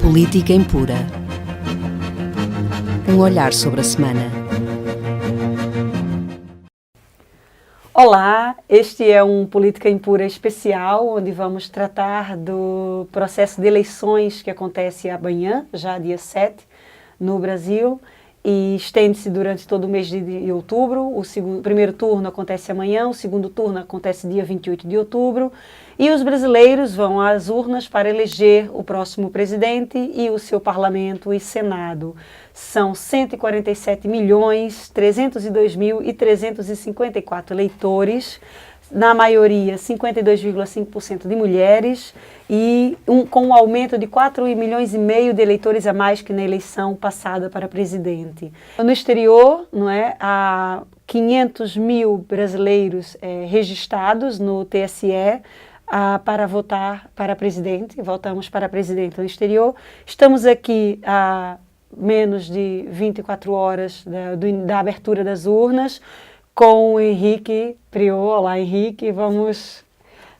Política Impura. Um olhar sobre a semana. Olá, este é um Política Impura especial, onde vamos tratar do processo de eleições que acontece amanhã, já dia 7, no Brasil, e estende-se durante todo o mês de outubro. O primeiro turno acontece amanhã, o segundo turno acontece dia 28 de outubro, e os brasileiros vão às urnas para eleger o próximo presidente e o seu parlamento e senado. São 147.302.354 eleitores, na maioria 52,5% de mulheres, e com um aumento de 4,5 milhões de eleitores a mais que na eleição passada para presidente. No exterior, há 500 mil brasileiros registrados no TSE, para votar para presidente. Votamos para presidente no exterior. Estamos aqui há menos de 24 horas da abertura das urnas, com o Henrique Prior. Olá, Henrique, vamos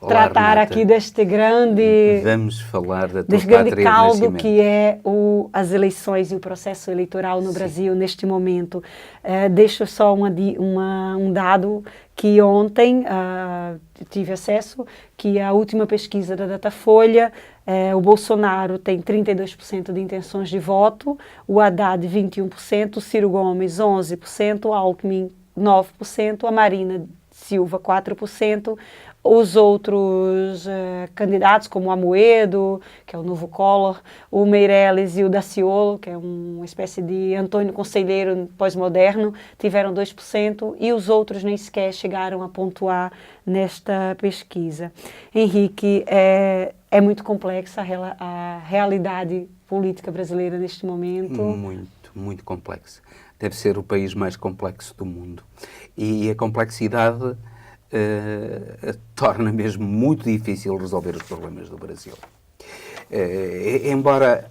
tratar Renata, aqui deste grande caldo que é as eleições e o processo eleitoral no Brasil neste momento. Deixo só um dado que ontem tive acesso, que a última pesquisa da Datafolha, o Bolsonaro tem 32% de intenções de voto, o Haddad 21%, o Ciro Gomes 11%, o Alckmin 9%, a Marina Silva 4%, os outros candidatos, como o Amoedo, que é o novo Collor, o Meirelles e o Daciolo, que é uma espécie de Antônio Conselheiro pós-moderno, tiveram 2%, e os outros nem sequer chegaram a pontuar nesta pesquisa. Henrique, é muito complexa a realidade política brasileira neste momento. Muito complexa. Deve ser o país mais complexo do mundo. E a complexidade torna mesmo muito difícil resolver os problemas do Brasil. Embora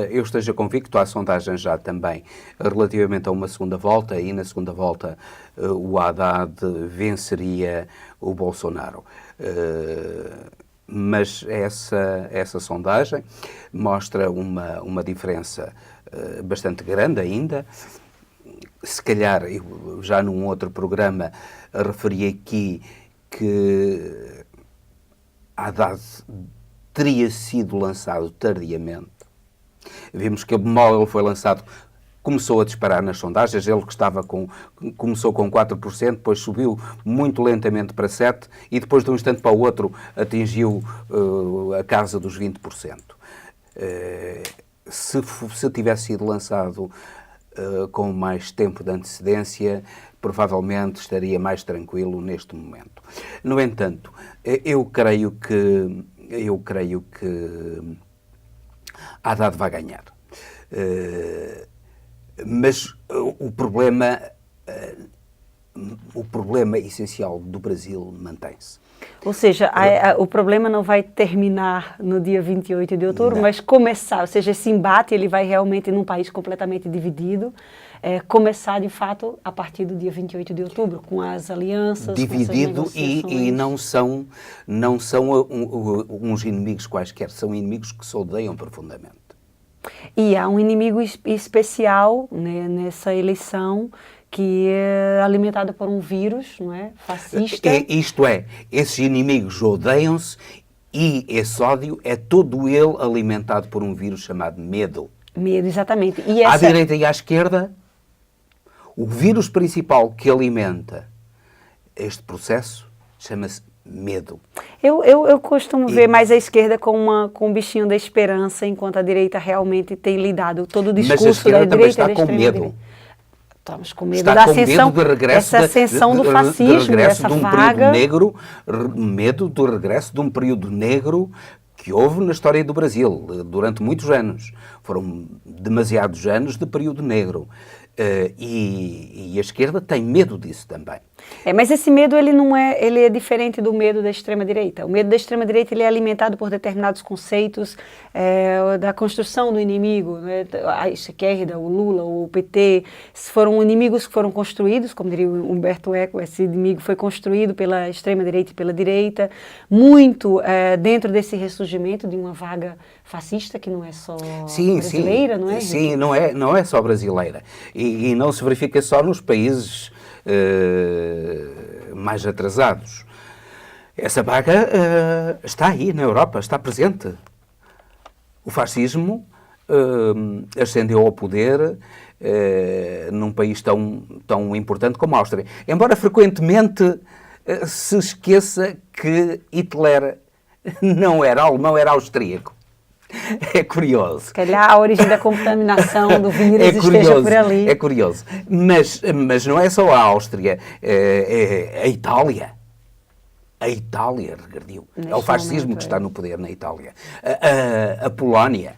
eu esteja convicto, há sondagens já também relativamente a uma segunda volta, e na segunda volta o Haddad venceria o Bolsonaro. Mas essa sondagem mostra uma diferença bastante grande ainda. Se calhar, eu já num outro programa referi aqui que Haddad teria sido lançado tardiamente. Vimos que o móvel foi lançado, começou a disparar nas sondagens, ele que começou com 4%, depois subiu muito lentamente para 7% e depois de um instante para o outro atingiu a casa dos 20%. Se tivesse sido lançado com mais tempo de antecedência, provavelmente estaria mais tranquilo neste momento. No entanto, eu creio que Haddad vai ganhar. Mas o problema essencial do Brasil mantém-se. Ou seja, o problema não vai terminar no dia 28 de outubro, mas começar, ou seja, esse embate ele vai realmente, num país completamente dividido, começar de fato a partir do dia 28 de outubro, com as alianças, dividido, com as negociações. E não são uns inimigos quaisquer, são inimigos que se odeiam profundamente. E há um inimigo especial, né, nessa eleição, que é alimentado por um vírus, não é? Fascista. Isto é, esses inimigos odeiam-se e esse ódio é todo ele alimentado por um vírus chamado medo. Medo, exatamente. À direita e à esquerda, o vírus principal que alimenta este processo chama-se medo. Eu costumo ver mais a esquerda com um bichinho da esperança, enquanto a direita realmente tem lidado. Todo o discurso da direita está com medo. Estamos com medo da ascensão, essa ascensão do fascismo, essa vaga. Medo do regresso de um período negro que houve na história do Brasil durante muitos anos. Foram demasiados anos de período negro. E a esquerda tem medo disso também. Mas esse medo ele é diferente do medo da extrema-direita. O medo da extrema-direita ele é alimentado por determinados conceitos da construção do inimigo, né? A esquerda, o Lula, o PT, foram inimigos que foram construídos, como diria o Humberto Eco, esse inimigo foi construído pela extrema-direita e pela direita, muito dentro desse ressurgimento de uma vaga fascista que não é só brasileira, não é? Sim, não é só brasileira. E não se verifica só nos países mais atrasados. Essa vaga está aí na Europa, está presente. O fascismo ascendeu ao poder num país tão importante como a Áustria. Embora frequentemente se esqueça que Hitler não era alemão, era austríaco. É curioso. Se calhar a origem da contaminação do vírus esteja por ali. É curioso. Mas não é só a Áustria, é a Itália. A Itália regrediu. É o fascismo que está no poder na Itália. A Polónia,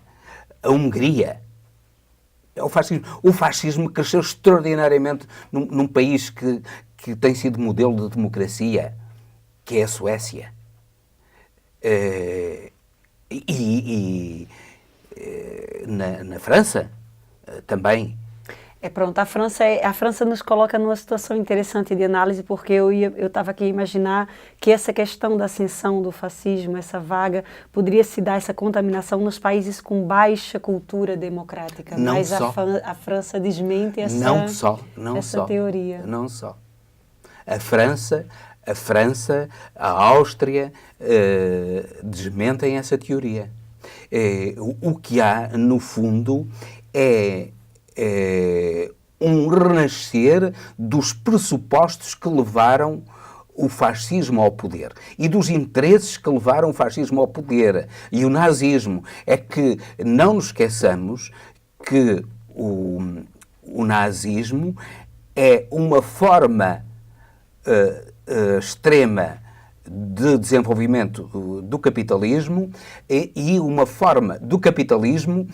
a Hungria. É o fascismo. O fascismo cresceu extraordinariamente num país que tem sido modelo de democracia, que é a Suécia. Na França também. Pronto, a França nos coloca numa situação interessante de análise, porque eu estava aqui a imaginar que essa questão da ascensão do fascismo, essa vaga, poderia se dar essa contaminação nos países com baixa cultura democrática. Não mas só. A França desmente essa teoria. Não só. A França, a Áustria desmentem essa teoria. O que há, no fundo, é um renascer dos pressupostos que levaram o fascismo ao poder e dos interesses que levaram o fascismo ao poder e o nazismo. É que não nos esqueçamos que o nazismo é uma forma extrema de desenvolvimento do capitalismo e uma forma do capitalismo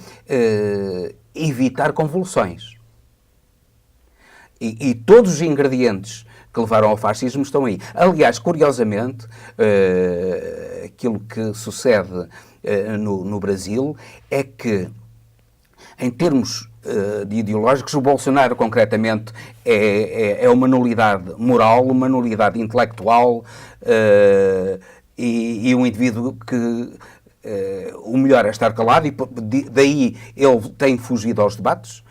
evitar convulsões. E todos os ingredientes que levaram ao fascismo estão aí. Aliás, curiosamente, aquilo que sucede no Brasil é que, em termos ideológicos, o Bolsonaro, concretamente, é uma nulidade moral, uma nulidade intelectual e um indivíduo que o melhor é estar calado e daí ele tem fugido aos debates,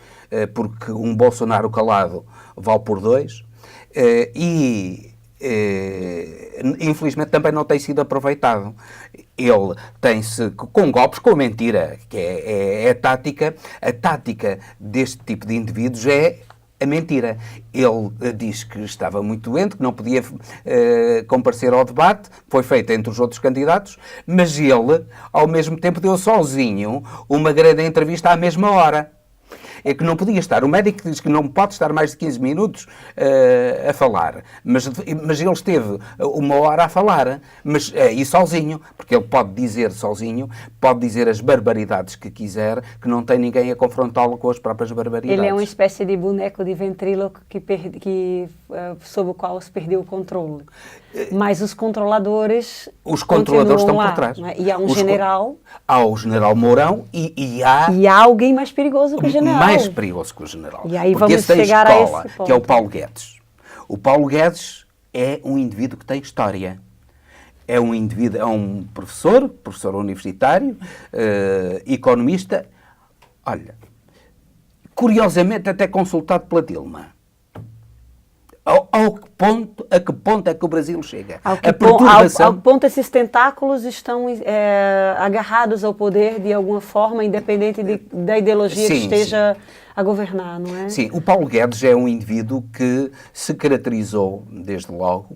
porque um Bolsonaro calado vale por dois infelizmente também não tem sido aproveitado. Ele tem-se, com golpes, com mentira, que é a tática deste tipo de indivíduos é a mentira. Ele diz que estava muito doente, que não podia comparecer ao debate, foi feito entre os outros candidatos, mas ele, ao mesmo tempo, deu sozinho uma grande entrevista à mesma hora. É que não podia estar. O médico diz que não pode estar mais de 15 minutos a falar, mas ele esteve uma hora a falar, e sozinho, porque ele pode dizer sozinho, pode dizer as barbaridades que quiser, que não tem ninguém a confrontá-lo com as próprias barbaridades. Ele é uma espécie de boneco de ventríloco sob o qual se perdeu o controle. Mas os controladores estão lá, por trás. Não é? E há um general. Há o general Mourão e há alguém mais perigoso que o general. Mais perigoso que o general. E aí porque vamos chegar a esse ponto. Que é o Paulo Guedes. O Paulo Guedes é um indivíduo que tem história. É um indivíduo, é um professor universitário, economista. Olha, curiosamente até consultado pela Dilma. A que ponto é que o Brasil chega? Ao que ponto esses tentáculos estão agarrados ao poder de alguma forma, independente da ideologia que esteja a governar, não é? Sim, o Paulo Guedes é um indivíduo que se caracterizou, desde logo,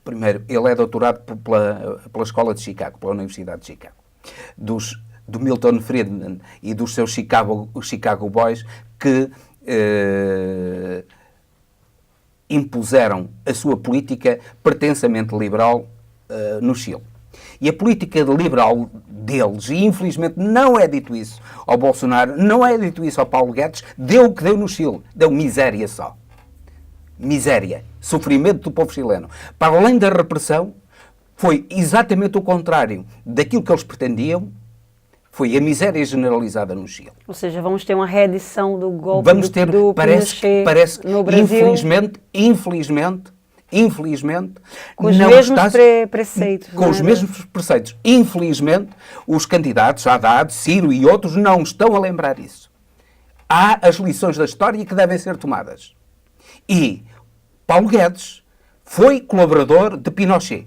primeiro, ele é doutorado pela Escola de Chicago, pela Universidade de Chicago, do Milton Friedman e dos seus Chicago Boys, que impuseram a sua política pretensamente liberal no Chile. E a política liberal deles, e infelizmente não é dito isso ao Bolsonaro, não é dito isso ao Paulo Guedes, deu o que deu no Chile, deu miséria só. miséria, sofrimento do povo chileno. Para além da repressão, foi exatamente o contrário daquilo que eles pretendiam, foi a miséria generalizada no Chile. Ou seja, vamos ter uma reedição do golpe Vamos ter, do Pinochet no Brasil. Infelizmente, com os não mesmos está, preceitos. Com os mesmos preceitos. Infelizmente, os candidatos, Haddad, Ciro e outros, não estão a lembrar isso. Há as lições da história que devem ser tomadas. E Paulo Guedes foi colaborador de Pinochet.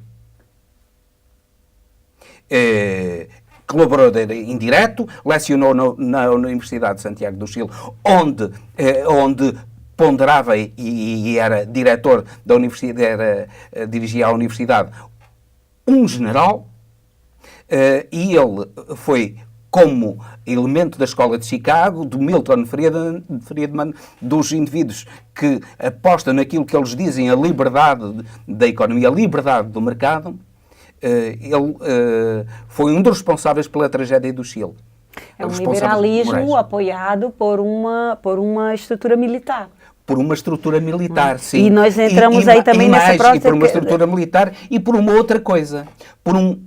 Colaborador indireto, lecionou na Universidade de Santiago do Chile, onde ponderava e era diretor da universidade, dirigia a universidade, um general, e ele foi como elemento da Escola de Chicago, do Milton Friedman, dos indivíduos que apostam naquilo que eles dizem, a liberdade da economia, a liberdade do mercado. Ele foi um dos responsáveis pela tragédia do Chile. É um liberalismo apoiado por uma estrutura militar. Por uma estrutura militar, sim. E nós entramos aí também nessa próxima... E por uma estrutura militar e por uma outra coisa. Por um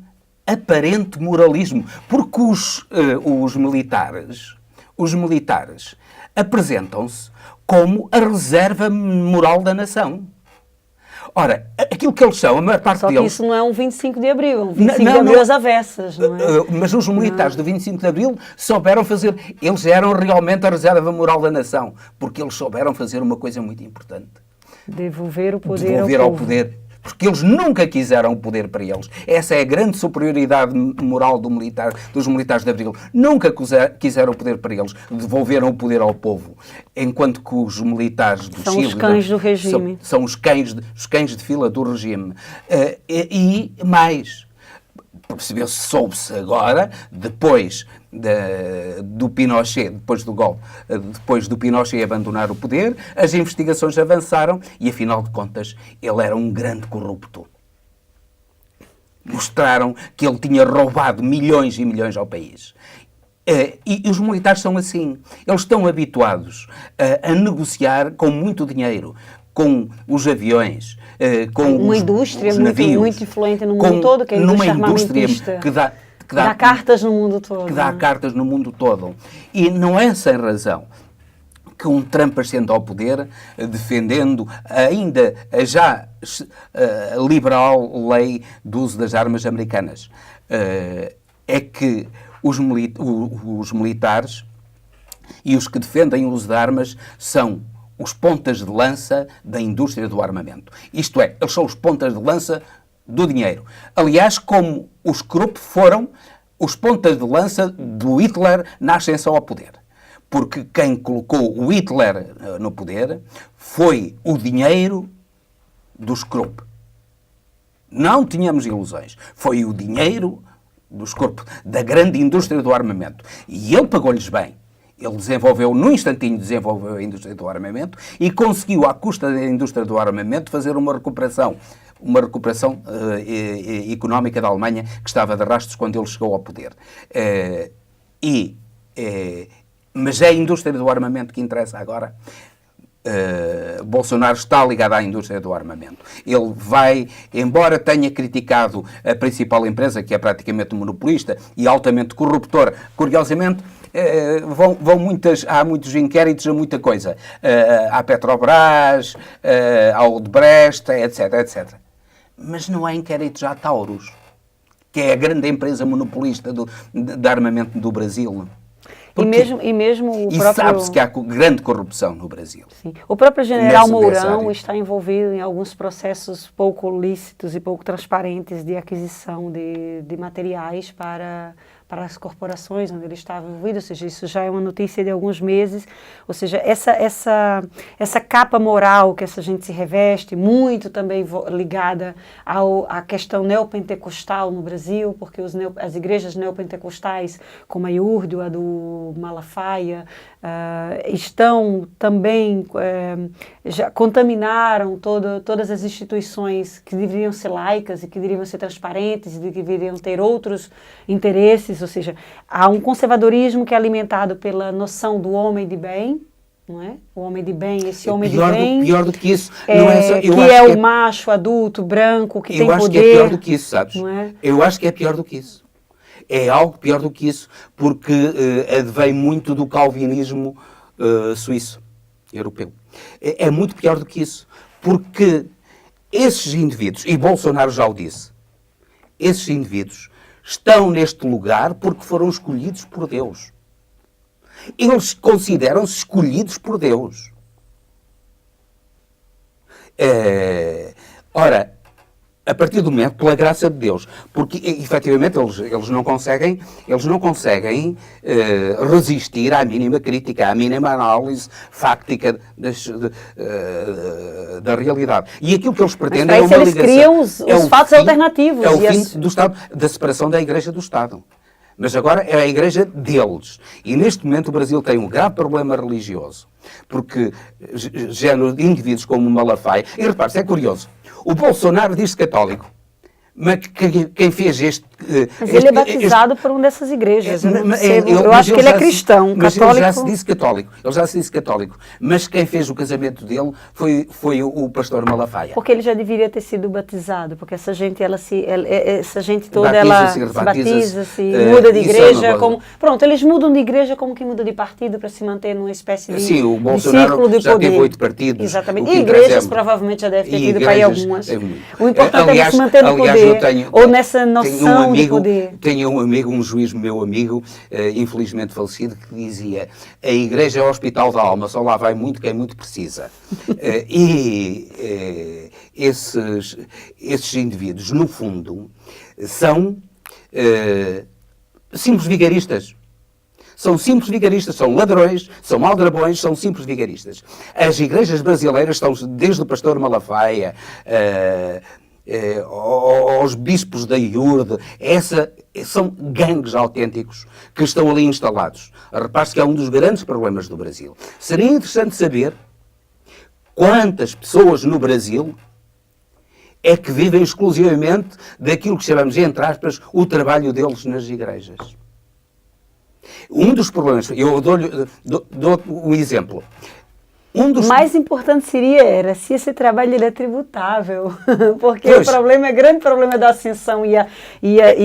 aparente moralismo. Porque os militares apresentam-se como a reserva moral da nação. Ora, aquilo que eles são, a maior parte deles... Só que isso não é um 25 de Abril, é um 25 de Abril às avessas, não é? Mas os militares do 25 de Abril souberam fazer... Eles eram realmente a reserva moral da nação, porque eles souberam fazer uma coisa muito importante. Devolver o poder Devolver ao ao poder. Porque eles nunca quiseram o poder para eles. Essa é a grande superioridade moral dos militares de Abril. Nunca quiseram o poder para eles. Devolveram o poder ao povo. Enquanto que os militares do Chile... São os cães do regime. São os cães de fila do regime. E mais... Percebeu-se, soube-se agora, depois do Pinochet, depois do golpe, depois do Pinochet abandonar o poder, as investigações avançaram e, afinal de contas, ele era um grande corrupto. Mostraram que ele tinha roubado milhões e milhões ao país. E os militares são assim. Eles estão habituados a negociar com muito dinheiro, com os aviões, com uma indústria os navios, muito influente no mundo todo, que é a indústria armamentista, que dá cartas no mundo todo. Que dá cartas no mundo todo. E não é sem razão que um Trump ascende ao poder defendendo ainda a já liberal lei do uso das armas americanas. É que os militares e os que defendem o uso de armas são os pontas de lança da indústria do armamento. Isto é, eles são os pontas de lança do dinheiro. Aliás, como os Krupp foram os pontas de lança do Hitler na ascensão ao poder. Porque quem colocou o Hitler no poder foi o dinheiro dos Krupp. Não tínhamos ilusões. Foi o dinheiro dos Krupp, da grande indústria do armamento. E ele pagou-lhes bem. Ele num instantinho desenvolveu a indústria do armamento e conseguiu, à custa da indústria do armamento, fazer uma recuperação económica da Alemanha que estava de rastros quando ele chegou ao poder. Mas é a indústria do armamento que interessa agora. Bolsonaro está ligado à indústria do armamento. Ele vai, embora tenha criticado a principal empresa, que é praticamente monopolista e altamente corruptor, curiosamente, há muitos inquéritos a muita coisa. À Petrobras, à Odebrecht, etc, etc. Mas não há inquéritos à Taurus, que é a grande empresa monopolista de armamento do Brasil. E mesmo o próprio... sabe-se que há grande corrupção no Brasil. Sim. O próprio general Mourão está envolvido em alguns processos pouco lícitos e pouco transparentes de aquisição de materiais para as corporações onde ele estava envolvido, ou seja, isso já é uma notícia de alguns meses, ou seja, essa capa moral que essa gente se reveste, muito também ligada à questão neopentecostal no Brasil, porque as igrejas neopentecostais, como a IURD, a do Malafaia, estão também, já contaminaram todas as instituições que deveriam ser laicas e que deveriam ser transparentes e que deveriam ter outros interesses, ou seja, há um conservadorismo que é alimentado pela noção do homem de bem, não é? O homem de bem, esse É homem de pior bem... pior do que isso. Não é só, que é o macho adulto, branco, que tem eu acho poder. que é pior do que isso, sabes? Não é? Eu acho que é pior do que isso. É algo pior do que isso, porque advém muito do calvinismo suíço, europeu. É muito pior do que isso, porque esses indivíduos, e Bolsonaro já o disse, esses indivíduos estão neste lugar porque foram escolhidos por Deus. Eles consideram-se escolhidos por Deus. Ora, a partir do momento, pela graça de Deus, porque efetivamente eles não conseguem resistir à mínima crítica, à mínima análise fáctica da realidade. E aquilo que eles pretendem é uma eles ligação. criam os fatos alternativos. É o fim do Estado, da separação da Igreja do Estado. Mas agora é a Igreja deles. E neste momento o Brasil tem um grave problema religioso. Porque género de indivíduos como o Malafaia... E repare-se, é curioso. O Bolsonaro diz-se católico. Mas quem fez este... Mas ele é batizado por uma dessas igrejas. Eu acho que ele é cristão, mas católico. Ele já se disse católico. Ele já se disse católico. Mas quem fez o casamento dele foi o pastor Malafaia. Porque ele já deveria ter sido batizado, porque essa gente, essa gente toda, ela se batiza, se muda de igreja. Pronto, eles mudam de igreja como que muda de partido para se manter numa espécie de, sim, o Bolsonaro de círculo de já poder. Teve 8 partidos. Exatamente. E igrejas provavelmente já deve ter tido para aí algumas. O importante aliás, é se manter no poder. Ou nessa noção de poder. Tenho um amigo, um juiz meu amigo, infelizmente falecido, que dizia: a igreja é o hospital da alma, só lá vai muito quem muito precisa. Esses indivíduos, no fundo, são simples vigaristas. São simples vigaristas, são ladrões, são aldrabões, são simples vigaristas. As igrejas brasileiras estão, desde o pastor Malafaia, aos bispos da IURD, são gangues autênticos que estão ali instalados. Repare-se que é um dos grandes problemas do Brasil. Seria interessante saber quantas pessoas no Brasil é que vivem exclusivamente daquilo que chamamos, entre aspas, o trabalho deles nas igrejas. Um dos problemas, eu dou um exemplo. Mais importante era se esse trabalho era tributável, porque o grande problema da ascensão e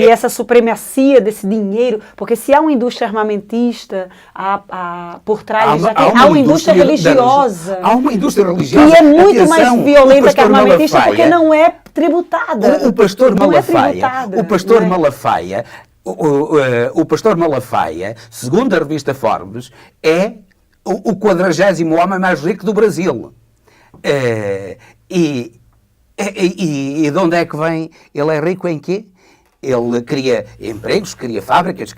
essa supremacia desse dinheiro, porque se há uma indústria armamentista por trás, há uma indústria religiosa. Há uma indústria religiosa que é muito mais violenta que a armamentista, porque não é tributada. O pastor Malafaia, segundo a revista Forbes, é o 40º homem mais rico do Brasil. E de onde é que vem? Ele é rico em quê? Ele cria empregos, cria fábricas,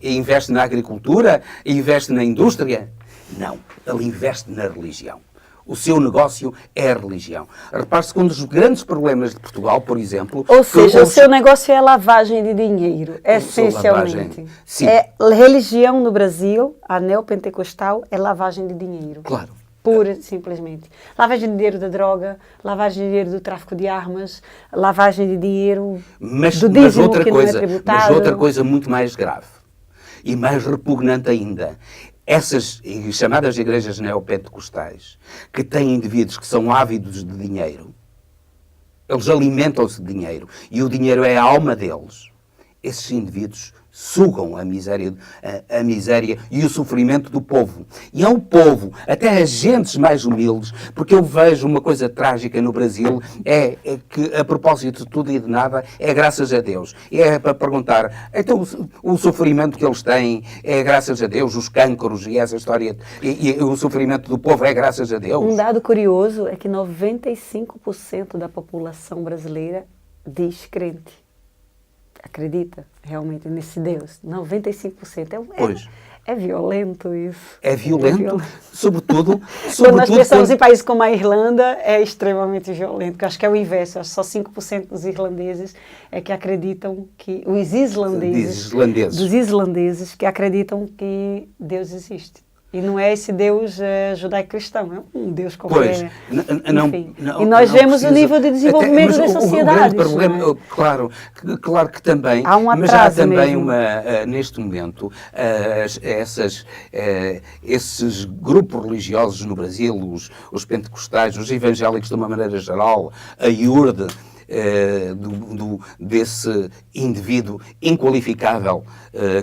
investe na agricultura, investe na indústria? Não, ele investe na religião. O seu negócio é a religião. Repare-se que um dos grandes problemas de Portugal, por exemplo... Ou seja, o seu negócio é a lavagem de dinheiro, essencialmente. Sim. Religião no Brasil, a neopentecostal, é lavagem de dinheiro. Claro. Pura e simplesmente. Lavagem de dinheiro da droga, lavagem de dinheiro do tráfico de armas, lavagem de dinheiro do dízimo que não é tributado. Mas outra coisa muito mais grave e mais repugnante ainda. Essas chamadas igrejas neopentecostais, que têm indivíduos que são ávidos de dinheiro, eles alimentam-se de dinheiro, e o dinheiro é a alma deles. Esses indivíduos sugam a miséria e o sofrimento do povo. E é o povo, até as gentes mais humildes, porque eu vejo uma coisa trágica no Brasil, é que a propósito de tudo e de nada, é graças a Deus. É para perguntar, então o sofrimento que eles têm é graças a Deus, os cânceres e essa história, e o sofrimento do povo é graças a Deus. Um dado curioso é que 95% da população brasileira diz crente. Acredita realmente nesse Deus? 95%. É violento isso. É violento, sobretudo quando nós pensamos em países como a Irlanda, é extremamente violento, porque acho que é o inverso. Acho que só 5% dos irlandeses é que acreditam que... Dos islandeses que acreditam que Deus existe. E não é esse Deus judaico-cristão, é um Deus qualquer. Enfim. E nós vemos o nível de desenvolvimento das sociedades. O grande problema, claro que também, há um mas há também mesmo. neste momento, esses grupos religiosos no Brasil, os pentecostais, os evangélicos de uma maneira geral, a IURD, desse indivíduo inqualificável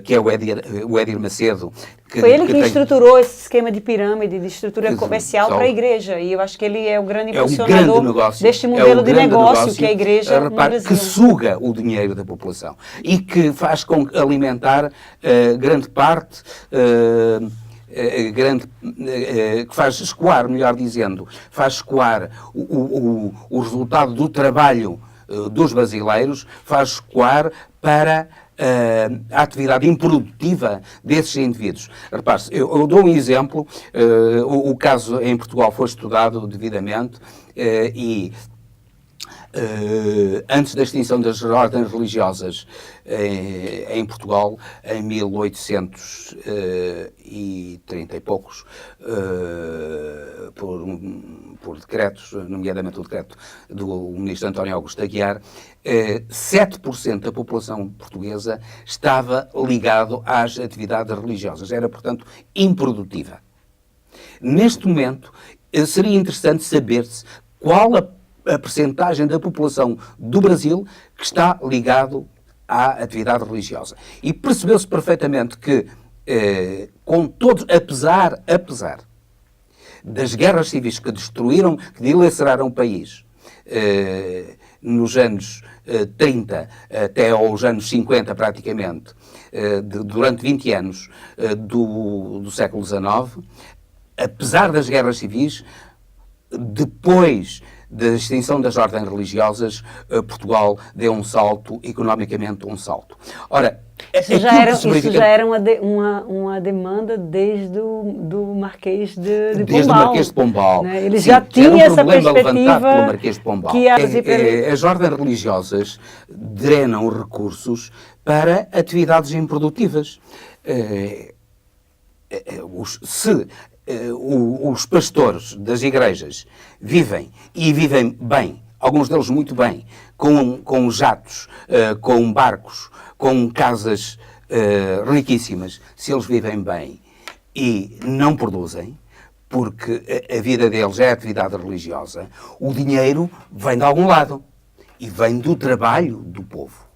que é o Edir Macedo. Foi ele que estruturou esse esquema de pirâmide, de estrutura comercial para a igreja. E eu acho que ele é o grande impulsionador deste modelo de negócio que é a igreja no Brasil. Que suga o dinheiro da população e que faz alimentar grande parte... que faz escoar, melhor dizendo, faz escoar o resultado do trabalho dos brasileiros, faz escoar para a atividade improdutiva desses indivíduos. Repare-se, eu dou um exemplo, o caso em Portugal foi estudado devidamente e antes da extinção das ordens religiosas em Portugal, em 1830 e poucos, por decretos, nomeadamente o decreto do ministro António Augusto Aguiar, 7% da população portuguesa estava ligado às atividades religiosas. Era, portanto, improdutiva. Neste momento, seria interessante saber-se qual a percentagem da população do Brasil que está ligado à atividade religiosa. E percebeu-se perfeitamente que, com todos, apesar das guerras civis que destruíram, que dilaceraram o país, nos anos 30 até aos anos 50 praticamente, durante 20 anos do século XIX, apesar das guerras civis, depois da extinção das ordens religiosas, Portugal deu um salto, economicamente um salto. Ora, isso já era uma demanda desde do Marquês de Pombal. Desde o Marquês de Pombal. Né? Ele já tinha essa perspectiva pelo Marquês de Pombal. As ordens religiosas drenam recursos para atividades improdutivas. Os pastores das igrejas vivem bem, alguns deles muito bem, com jatos, com barcos, com casas riquíssimas, se eles vivem bem e não produzem, porque a vida deles é atividade religiosa, o dinheiro vem de algum lado e vem do trabalho do povo.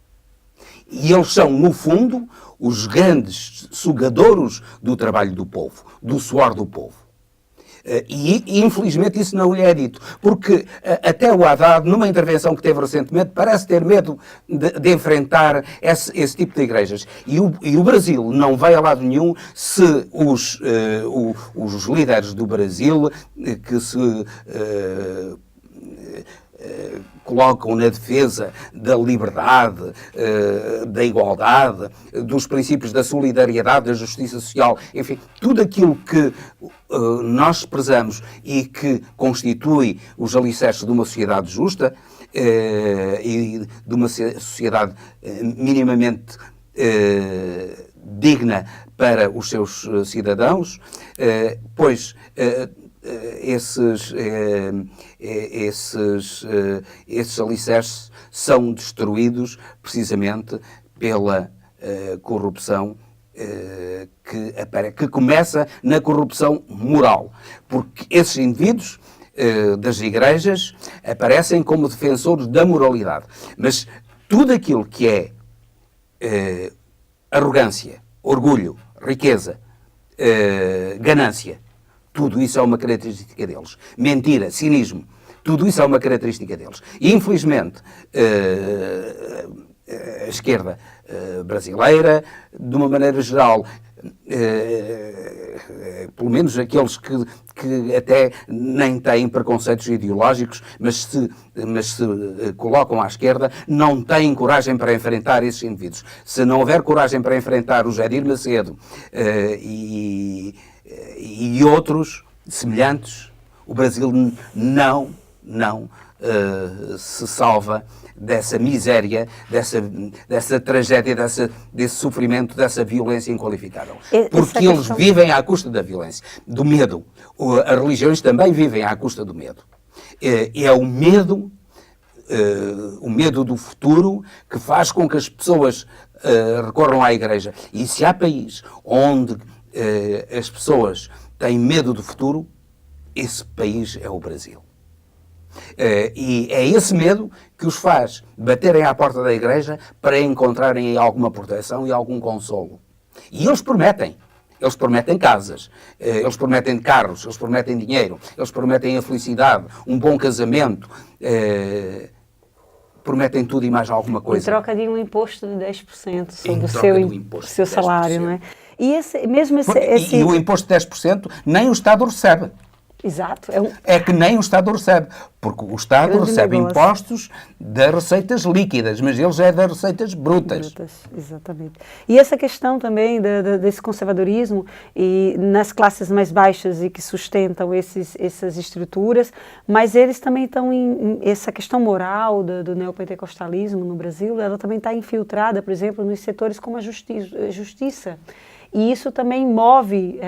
E eles são, no fundo, os grandes sugadouros do trabalho do povo, do suor do povo. E infelizmente isso não lhe é dito, porque até o Haddad, numa intervenção que teve recentemente, parece ter medo de enfrentar esse tipo de igrejas. E o Brasil não vai a lado nenhum se os líderes do Brasil que se colocam na defesa da liberdade, da igualdade, dos princípios da solidariedade, da justiça social, enfim, tudo aquilo que nós prezamos e que constitui os alicerces de uma sociedade justa e de uma sociedade minimamente digna para os seus cidadãos, pois esses alicerces são destruídos precisamente pela corrupção que começa na corrupção moral, porque esses indivíduos das igrejas aparecem como defensores da moralidade, mas tudo aquilo que é arrogância, orgulho, riqueza, ganância, tudo isso é uma característica deles. Mentira, cinismo, tudo isso é uma característica deles. E, infelizmente, a esquerda brasileira, de uma maneira geral, pelo menos aqueles que até nem têm preconceitos ideológicos, mas se colocam à esquerda, não têm coragem para enfrentar esses indivíduos. Se não houver coragem para enfrentar o Edir Macedo e outros semelhantes, o Brasil não se salva dessa miséria, dessa tragédia, desse sofrimento, dessa violência inqualificável. Porque eles vivem à custa da violência, do medo. As religiões também vivem à custa do medo. É o medo do futuro que faz com que as pessoas recorram à Igreja. E se há país onde as pessoas têm medo do futuro, esse país é o Brasil. E é esse medo que os faz baterem à porta da Igreja para encontrarem alguma proteção e algum consolo. E eles prometem. Eles prometem casas, eles prometem carros, eles prometem dinheiro, eles prometem a felicidade, um bom casamento, prometem tudo e mais alguma coisa. Em troca de um imposto de 10% sobre o seu salário, não é? E E o imposto de 10% nem o Estado recebe. Exato. É que nem o Estado recebe, porque o Estado recebe impostos das receitas líquidas, mas eles é das receitas brutas. Exatamente. E essa questão também desse conservadorismo e nas classes mais baixas e que sustentam essas estruturas, mas eles também estão essa questão moral do neopentecostalismo no Brasil, ela também está infiltrada, por exemplo, nos setores como a justiça. E isso também move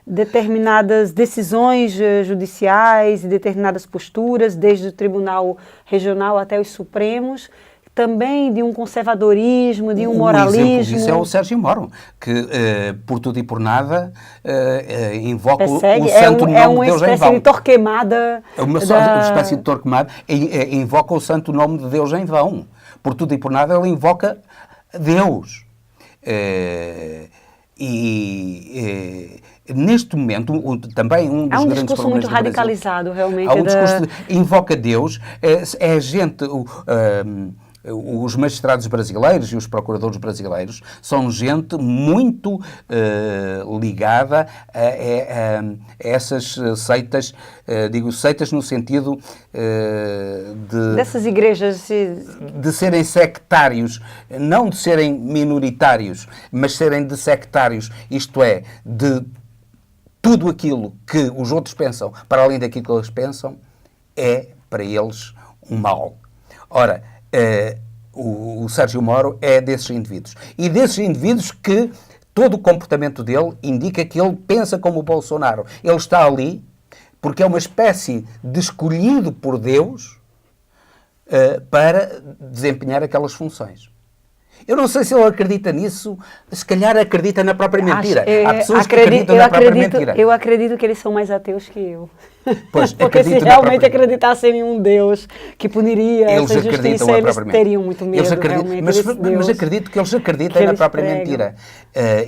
determinadas decisões judiciais e determinadas posturas, desde o Tribunal Regional até os Supremos, também de um conservadorismo, de um moralismo. Um exemplo disso é o Sérgio Moro, que por tudo e por nada invoca o santo nome de Deus em vão. É uma espécie de Torquemada. É uma espécie de Torquemada, invoca o santo nome de Deus em vão. Por tudo e por nada ele invoca Deus. Neste momento, também um dos grandes problemas do Brasil... Há um discurso muito radicalizado, realmente. Há um discurso invoca Deus, é gente... Os magistrados brasileiros e os procuradores brasileiros são gente muito ligada a essas seitas, digo seitas no sentido dessas igrejas de serem sectários, não de serem minoritários, mas serem de sectários, isto é, de tudo aquilo que os outros pensam, para além daquilo que eles pensam, é para eles um mal. Ora, o Sérgio Moro é desses indivíduos. E desses indivíduos que todo o comportamento dele indica que ele pensa como o Bolsonaro. Ele está ali porque é uma espécie de escolhido por Deus para desempenhar aquelas funções. Eu não sei se ele acredita nisso, se calhar acredita na própria mentira. Há pessoas que acreditam na própria mentira. Eu acredito que eles são mais ateus que eu. Pois, porque se realmente acreditassem em um Deus que puniria essa injustiça, eles teriam muito medo. Mas acredito que eles acreditam na própria mentira.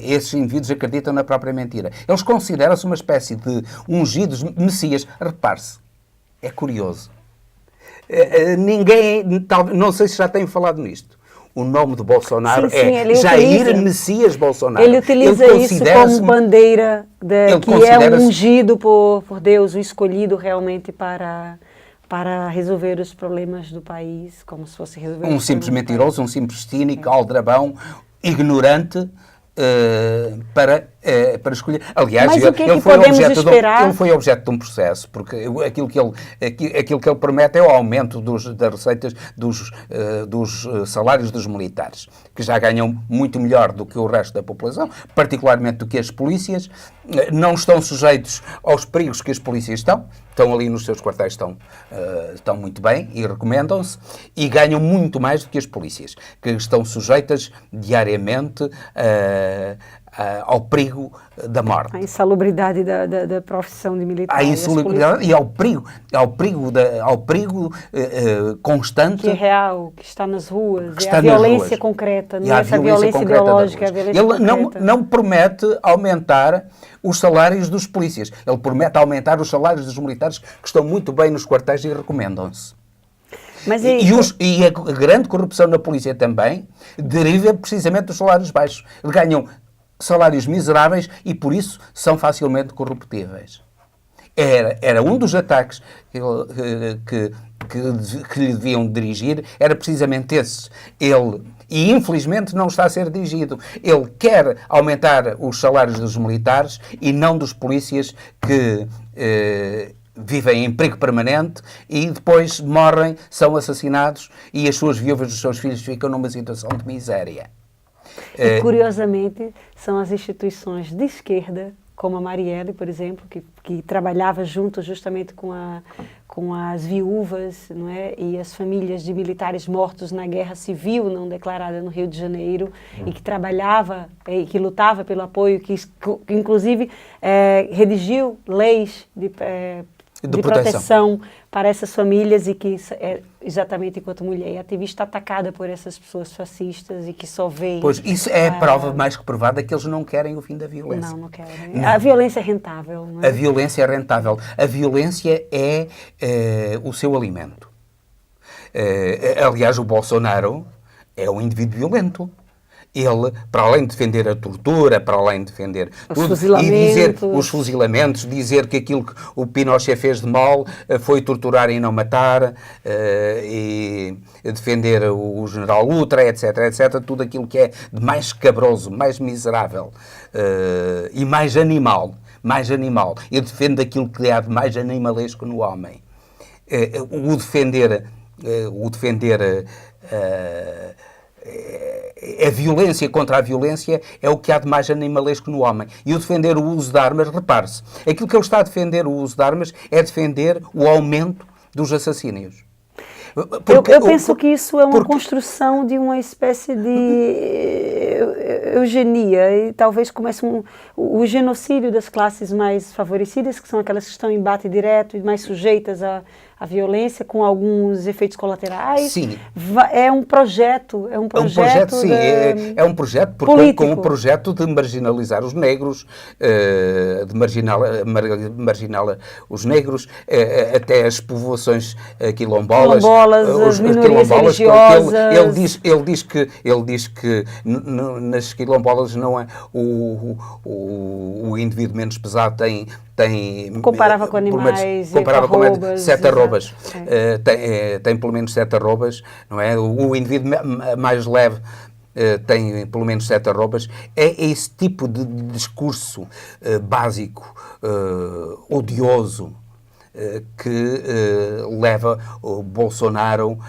Esses indivíduos acreditam na própria mentira. Eles consideram-se uma espécie de ungidos messias. Repare-se, é curioso. Ninguém, não sei se já têm falado nisto. O nome de Bolsonaro é Jair Messias Bolsonaro. Ele utiliza isso como bandeira, que é um ungido por Deus, o escolhido realmente para resolver os problemas do país, como se fosse resolver um simples mentiroso, um simples cínico, aldrabão, ignorante, para escolher. Aliás, mas o que ele foi objeto de um processo, porque aquilo que ele promete é o aumento das receitas dos salários dos militares, que já ganham muito melhor do que o resto da população, particularmente do que as polícias, não estão sujeitos aos perigos que as polícias estão ali nos seus quartéis, estão muito bem e recomendam-se, e ganham muito mais do que as polícias, que estão sujeitas diariamente ao perigo da morte. A insalubridade da profissão de militar. A insalubridade e ao perigo constante. Que é real, que está nas ruas. É a violência concreta, não é essa violência ideológica, é a violência concreta. Ele não promete aumentar os salários dos polícias. Ele promete aumentar os salários dos militares que estão muito bem nos quartéis e recomendam-se. E a grande corrupção na polícia também deriva precisamente dos salários baixos. Eles ganham salários miseráveis e, por isso, são facilmente corruptíveis. Era um dos ataques que lhe deviam dirigir, era precisamente esse. E infelizmente não está a ser dirigido. Ele quer aumentar os salários dos militares e não dos polícias que vivem em perigo permanente e depois morrem, são assassinados e as suas viúvas e os seus filhos ficam numa situação de miséria. E, curiosamente, são as instituições de esquerda, como a Marielle, por exemplo, que trabalhava junto justamente com as viúvas, não é? E as famílias de militares mortos na guerra civil não declarada no Rio de Janeiro, e que trabalhava e que lutava pelo apoio, que inclusive redigiu leis de proteção para essas famílias, e que, exatamente enquanto mulher e ativista, atacada por essas pessoas fascistas e que só veem... Pois, isso é a prova mais que provada que eles não querem o fim da violência. Não querem. Não. A violência é rentável. Não é? A violência é rentável. A violência é o seu alimento. Aliás, o Bolsonaro é um indivíduo violento. Ele, para além de defender a tortura, para além de defender tudo, e dizer os fuzilamentos, dizer que aquilo que o Pinochet fez de mal foi torturar e não matar, e defender o general Ultra, etc, etc, tudo aquilo que é de mais escabroso, mais miserável e mais animal. E defende aquilo que há de mais animalesco no homem. O defender a violência contra a violência é o que há de mais animalesco no homem. E o defender o uso de armas, repare-se, aquilo que ele está a defender, o uso de armas, é defender o aumento dos assassínios. Eu penso que isso é uma construção de uma espécie de eugenia, e talvez comece o genocídio das classes mais favorecidas, que são aquelas que estão em embate direto e mais sujeitas à violência, com alguns efeitos colaterais. Sim. É um projeto. É um projeto, sim. É um projeto com o projeto de marginalizar os negros, de marginalizar os negros, até as povoações quilombolas, as minorias religiosas. Ele diz que nas quilombolas não é o indivíduo menos pesado tem comparava com animais, comparava com arrobas, 7 arrobas. Tem pelo menos 7 arrobas, não é? O indivíduo mais leve tem pelo menos 7 arrobas. É esse tipo de discurso básico, odioso, que leva o Bolsonaro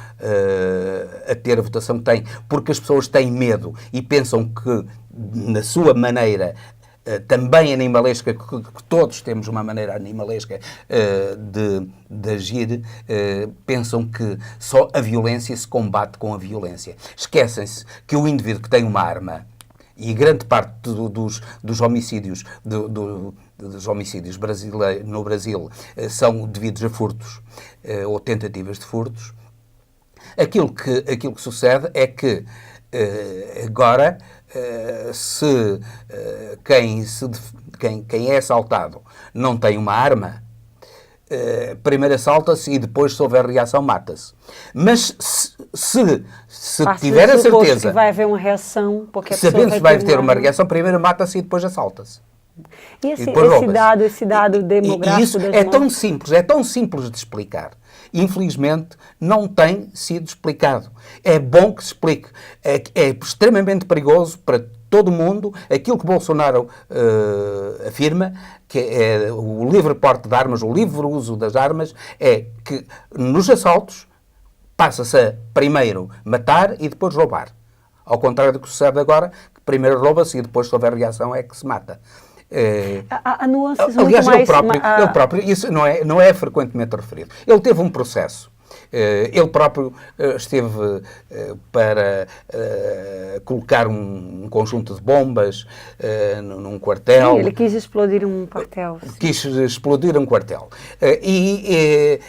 a ter a votação que tem, porque as pessoas têm medo e pensam que, na sua maneira também animalesca, que todos temos uma maneira animalesca de agir, pensam que só a violência se combate com a violência. Esquecem-se que o indivíduo que tem uma arma, e grande parte dos homicídios no Brasil são devidos a furtos ou tentativas de furtos, aquilo que sucede é que agora quem é assaltado não tem uma arma, primeiro assalta-se e depois, se houver reação, mata-se. Mas se tiver a certeza que vai haver uma reação, porque sabendo se vai ter uma reação, primeiro mata-se e depois assalta-se. E esse dado demográfico... E isso é tão simples de explicar. Infelizmente, não tem sido explicado. É bom que se explique. É extremamente perigoso para todo mundo aquilo que Bolsonaro afirma, que é o livre porte de armas, o livre uso das armas, é que nos assaltos passa-se a primeiro matar e depois roubar. Ao contrário do que sucede agora, que primeiro rouba-se e depois, se houver reação, é que se mata. Há nuances aliás, muito ele próprio, isso não é frequentemente referido. Ele teve um processo. Ele próprio esteve para colocar um conjunto de bombas num quartel. Sim, ele quis explodir um quartel. Quis explodir um quartel. E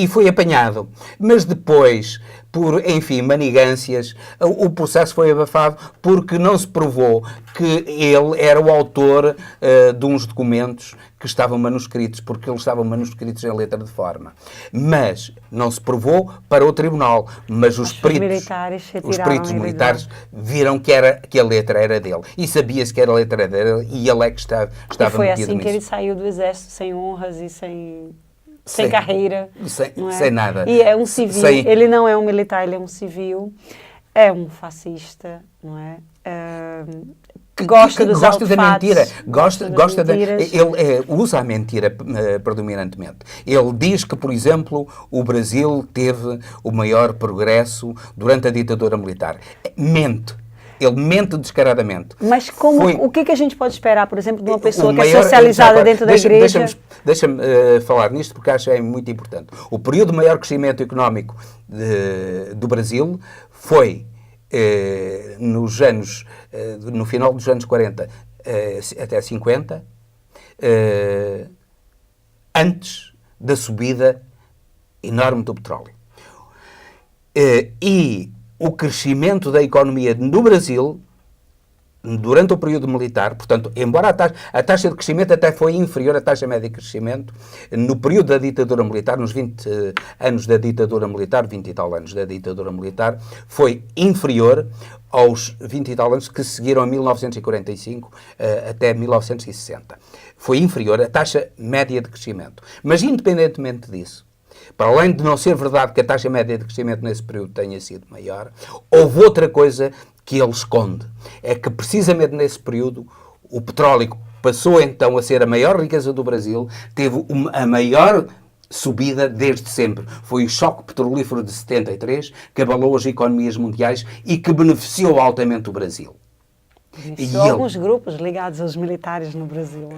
foi apanhado. Mas depois, por, enfim, manigâncias, o processo foi abafado porque não se provou que ele era o autor de uns documentos que estavam manuscritos, porque eles estavam manuscritos em letra de forma. Mas não se provou para o tribunal. Mas os peritos militares viram que a letra era dele. E sabia-se que a letra era dele e ele é que estava metido nisso. E foi assim que ele saiu do exército sem honras e sem carreira. Sem nada. E é um civil. Ele não é um militar, ele é um civil. é um fascista, não é? Gosta dos gosta da alfates, mentira, gosta das mentiras. ele usa a mentira predominantemente. Ele diz que, por exemplo, o Brasil teve o maior progresso durante a ditadura militar. Mente. Ele mente descaradamente. Mas o que a gente pode esperar, por exemplo, de uma pessoa que é maior, socializada dentro da igreja? Deixa-me falar nisto porque acho que é muito importante. O período de maior crescimento económico do Brasil foi no final dos anos 40 até 50, antes da subida enorme do petróleo. E o crescimento da economia no Brasil, durante o período militar, portanto, embora a taxa de crescimento até foi inferior à taxa média de crescimento, no período da ditadura militar, nos 20 anos da ditadura militar, 20 e tal anos da ditadura militar, foi inferior aos 20 e tal anos que seguiram a 1945 até 1960. Foi inferior à taxa média de crescimento. Mas, independentemente disso, para além de não ser verdade que a taxa média de crescimento nesse período tenha sido maior, houve outra coisa que ele esconde. É que, precisamente nesse período, o petróleo passou então a ser a maior riqueza do Brasil, teve a maior subida desde sempre. Foi o choque petrolífero de 73 que abalou as economias mundiais e que beneficiou altamente o Brasil. Beneficiou alguns grupos ligados aos militares no Brasil.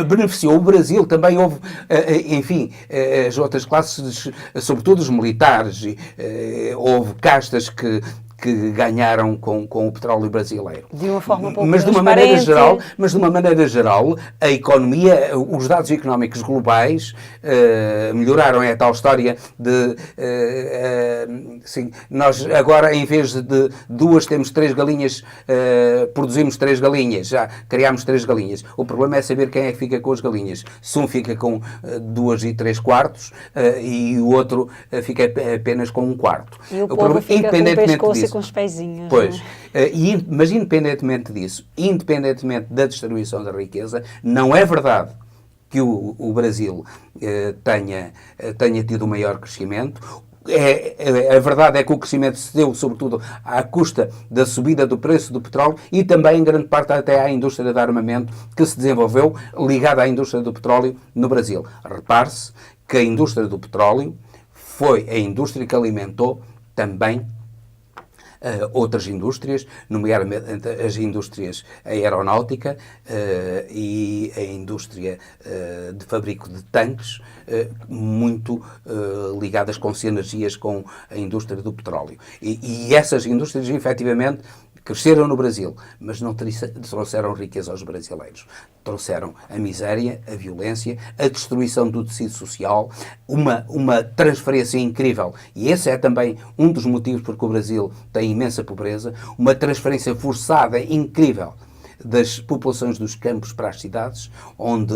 Beneficiou o Brasil, também houve, enfim, as outras classes, sobretudo os militares, houve castas que ganharam com o petróleo brasileiro. De uma forma pouco mas de uma maneira geral, a economia, os dados económicos globais melhoraram. É a tal história de nós agora, em vez de duas, temos 3 galinhas, produzimos 3 galinhas, já criámos 3 galinhas. O problema é saber quem é que fica com as galinhas. Se um fica com 2 3/4 e o outro fica apenas com 1/4. E o povo fica com o pescoço e com os pezinhos. Pois, mas independentemente disso, independentemente da distribuição da riqueza, não é verdade que o Brasil tenha tido o maior crescimento. A verdade é que o crescimento se deu, sobretudo, à custa da subida do preço do petróleo e também, em grande parte, até à indústria de armamento que se desenvolveu ligada à indústria do petróleo no Brasil. Repare-se que a indústria do petróleo foi a indústria que alimentou também outras indústrias, nomeadamente as indústrias aeronáutica e a indústria de fabrico de tanques, muito ligadas com sinergias com a indústria do petróleo. E essas indústrias, efetivamente, cresceram no Brasil, mas não trouxeram riqueza aos brasileiros. Trouxeram a miséria, a violência, a destruição do tecido social, uma transferência incrível. E esse é também um dos motivos porque o Brasil tem imensa pobreza, uma transferência forçada incrível das populações dos campos para as cidades, onde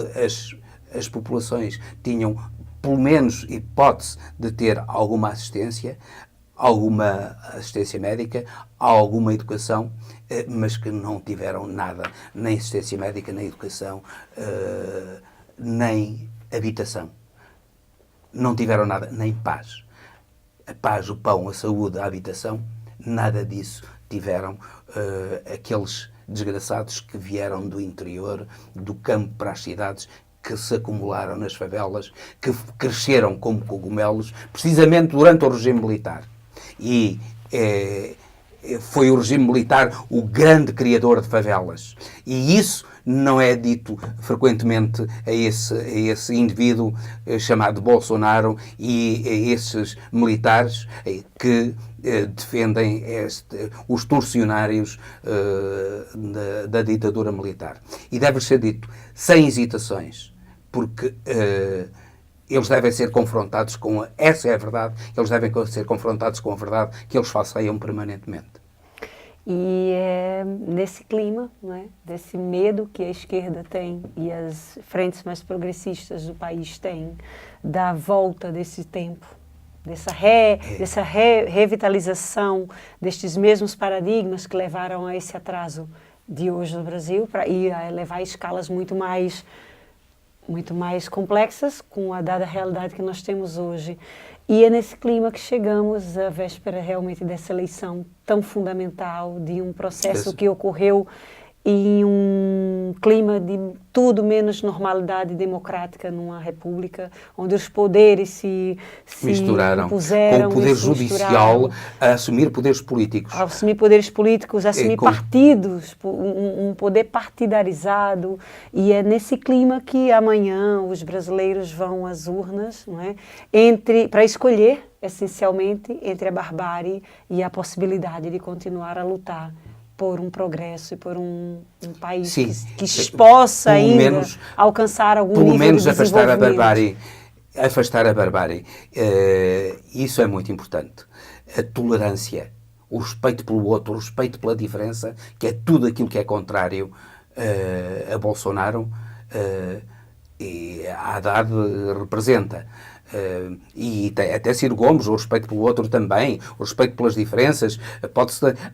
as populações tinham pelo menos hipótese de ter alguma assistência médica, alguma educação, mas que não tiveram nada, nem assistência médica, nem educação, nem habitação. Não tiveram nada, nem paz. A paz, o pão, a saúde, a habitação, nada disso tiveram aqueles desgraçados que vieram do interior, do campo para as cidades, que se acumularam nas favelas, que cresceram como cogumelos, precisamente durante o regime militar. E foi o regime militar o grande criador de favelas. E isso não é dito frequentemente a esse indivíduo chamado Bolsonaro e a esses militares que defendem os torcionários da ditadura militar. E deve ser dito sem hesitações, porque eles devem ser confrontados com essa é a verdade, eles devem ser confrontados com a verdade que eles falseiam permanentemente. E é nesse clima, não é? Desse medo que a esquerda tem e as frentes mais progressistas do país têm, da volta desse tempo, dessa revitalização destes mesmos paradigmas que levaram a esse atraso de hoje no Brasil, para ir a levar a escalas muito mais complexas com a dada realidade que nós temos hoje. E é nesse clima que chegamos à véspera realmente dessa eleição tão fundamental, de um processo que ocorreu em um clima de tudo menos normalidade democrática numa república, onde os poderes se misturaram, impuseram, com o poder judicial a assumir poderes políticos. A assumir poderes políticos, a assumir partidos, um poder partidarizado. E é nesse clima que amanhã os brasileiros vão às urnas, não é? Para escolher, essencialmente, entre a barbárie e a possibilidade de continuar a lutar por um progresso e por um país que possa ainda alcançar algum nível de desenvolvimento. Pelo menos afastar a barbárie. Isso é muito importante. A tolerância, o respeito pelo outro, o respeito pela diferença, que é tudo aquilo que é contrário a Bolsonaro e a Haddad representa. E até Ciro Gomes, o respeito pelo outro também, o respeito pelas diferenças,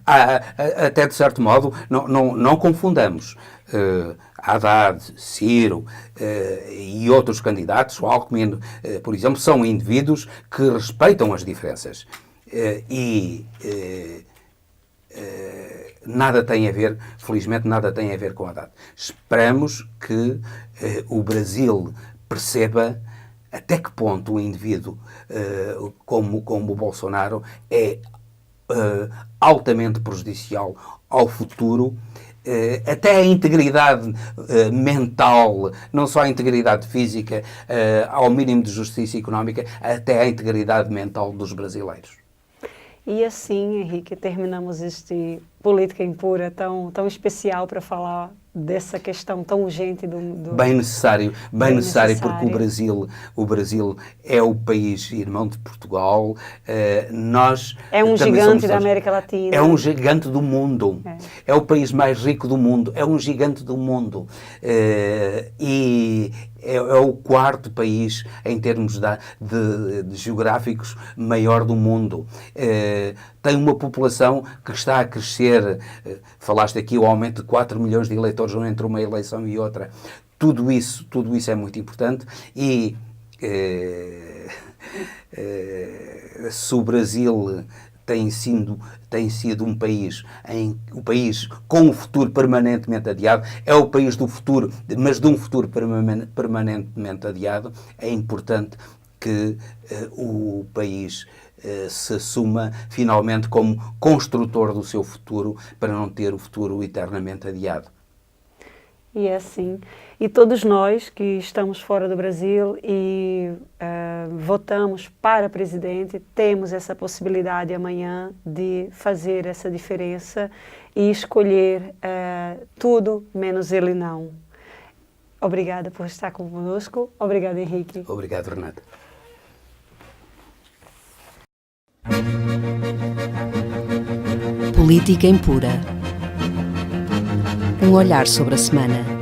até de certo modo, não confundamos Haddad, Ciro e outros candidatos, o Alckmin, por exemplo, são indivíduos que respeitam as diferenças nada tem a ver, felizmente nada tem a ver com Haddad. Esperamos que o Brasil perceba até que ponto o indivíduo como o Bolsonaro é altamente prejudicial ao futuro, até a integridade mental, não só a integridade física, ao mínimo de justiça económica, até a integridade mental dos brasileiros. E assim, Henrique, terminamos este Política Impura tão especial para falar dessa questão tão urgente bem necessário, porque o Brasil é o país irmão de Portugal. Nós é um gigante da América Latina. É um gigante do mundo. É o país mais rico do mundo. É um gigante do mundo. E é o quarto país, em termos de geográficos, maior do mundo. Tem uma população que está a crescer. Falaste aqui o aumento de 4 milhões de eleitores entre uma eleição e outra. Tudo isso é muito importante e se o Brasil tem sido um país com o futuro permanentemente adiado, é o país do futuro, mas de um futuro permanentemente adiado, é importante que o país se assuma finalmente como construtor do seu futuro, para não ter o futuro eternamente adiado. E é assim. E todos nós que estamos fora do Brasil e votamos para presidente, temos essa possibilidade amanhã de fazer essa diferença e escolher tudo menos ele não. Obrigada por estar conosco. Obrigada, Henrique. Obrigado, Renata. Política Impura. Um olhar sobre a semana.